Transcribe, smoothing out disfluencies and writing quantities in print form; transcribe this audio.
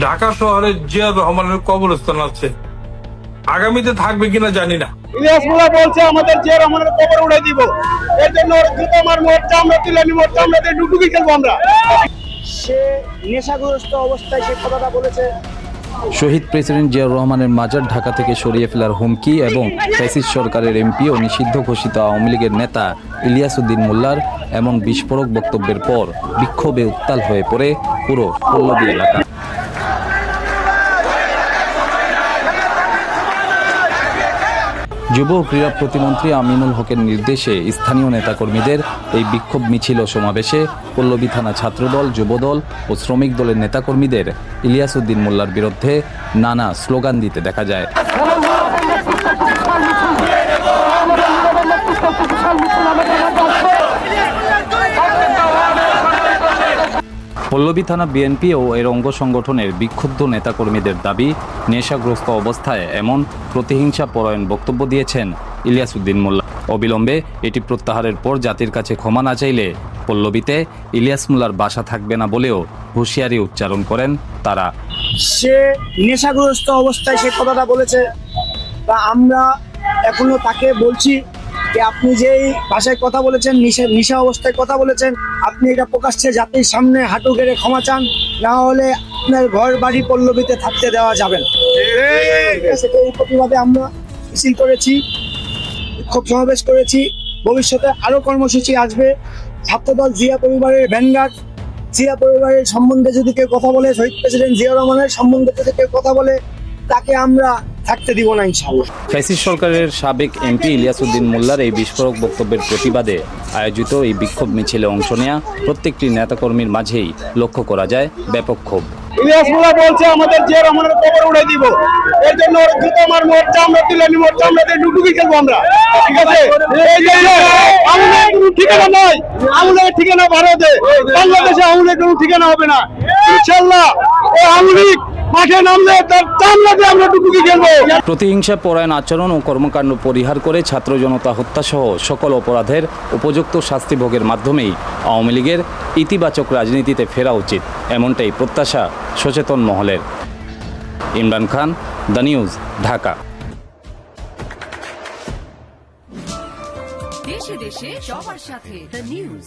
ঢাকা শহরে জিয়া রহমানের কবরস্থান আছে, আগামীতে থাকবে কিনা জানি না। ইলিয়াস মুল্লাহ বলছে আমাদের জিয়া রহমানের কবর উড়াই দিব, এর জন্য ওর জুতো মার মোর্চা আমরা তুলে নিব, আমরা ডুবুকি খেলবো আমরা। সে নেশাগ্রস্ত অবস্থায় সে কথাটা বলেছে। শহীদ প্রেসিডেন্ট জিয়াউর রহমানের মাজার ঢাকা থেকে সরিয়ে ফেলার হুমকি এবং ফ্যাসিস্ট সরকারের এমপি ও নিষিদ্ধ ঘোষিত আওয়ামী লীগের নেতা ইলিয়াস উদ্দিন মোল্লার এমন বিস্ফোরক বক্তব্যের পর বিক্ষোভে উত্তাল হয়ে পড়ে পুরো পল্লবী এলাকা। যুব ও ক্রীড়া প্রতিমন্ত্রী আমিনুল হকের নির্দেশে স্থানীয় নেতাকর্মীদের এই বিক্ষোভ মিছিল ও সমাবেশে পল্লবী থানা ছাত্রদল, যুবদল ও শ্রমিক দলের নেতাকর্মীদের ইলিয়াস উদ্দিন মোল্লার বিরুদ্ধে নানা স্লোগান দিতে দেখা যায়। পল্লবী থানা বিএনপি ও এর অঙ্গ সংগঠনের বিক্ষুব্ধ নেতাকর্মীদের দাবি, নেশাগ্রস্ত অবস্থায় এমন প্রতিহিংসা পরায়ণ বক্তব্য দিয়েছেন ইলিয়াস উদ্দিন মোল্লা। অবিলম্বে এটি প্রত্যাহারের পর জাতির কাছে ক্ষমা না চাইলে পল্লবীতে ইলিয়াস মোল্লার বাসা থাকবে না বলেও হুঁশিয়ারি উচ্চারণ করেন তারা। সে নেশাগ্রস্ত অবস্থায় সে কথাটা বলেছে, তা আমরা এখনো তাকে বলছি যে আপনি যেই ভাষায় কথা বলেছেন, নেশা অবস্থায় কথা বলেছেন, আপনি এটা প্রকাশ্যে জাতির সামনে হাঁটু গেড়ে ক্ষমা চান, না হলে আপনার ঘর বাড়ি পল্লবীতে থাকতে দেওয়া যাবে না। এই প্রতিবাদে আমরা মিছিল করেছি, বিক্ষোভ সমাবেশ করেছি, ভবিষ্যতে আরো কর্মসূচি আসবে। ছাত্রদল জিয়া পরিবারের ভ্যানগার্ড, জিয়া পরিবারের সম্বন্ধে যদি কেউ কথা বলে, শহীদ প্রেসিডেন্ট জিয়াউর রহমানের সম্বন্ধে যদি কেউ কথা বলে, তাকে আমরা থাকতে দিব না ইনশাআল্লাহ। ফ্যাসিস্ট সরকারের সাবেক এমপি ইলিয়াস উদ্দিন মোল্লার এই বিস্ফোরক বক্তব্যের প্রতিবাদে আয়োজিত এই বিক্ষোভ মিছিলে অংশ নেওয়া প্রত্যেকটি নেতাকর্মীর মাঝেই লক্ষ্য করা যায় ব্যাপক ক্ষোভ। ইলিয়াস মুল্লাহ বলছে আমাদের জিয়া রহমানের কবর উড়াই দিব, এর জন্য ওর জুতো মার মোর্চা আমরা তুলে নিব, আমরা ডুবুকি খেলবো আমরা। ঠিক আছে, এই জন্য আমাদের কোনো ঠিকানা নাই, আমাদের ঠিকানা ভারতে, বাংলাদেশে আমাদের কোনো ঠিকানা হবে না ইনশাআল্লাহ। এই আওয়ামী লীগ মাঠে নামলে তার চামড়াতে আমরা ডুবুকি খেলবো। প্রতিহিংসা পরায়ণ আচরণ ও কর্মকাণ্ড পরিহার করে ছাত্র জনতা হত্যাসহ সকল অপরাধের উপযুক্ত শাস্তি ভোগের মাধ্যমেই আওয়ামী লীগের ইতিবাচক রাজনীতিতে ফেরা উচিত, এমনটাই প্রত্যাশা সচেতন মহলের। Imran Khan, the news, Dhaka. দেশে দেশে সবার সাথে দ্য নিউজ।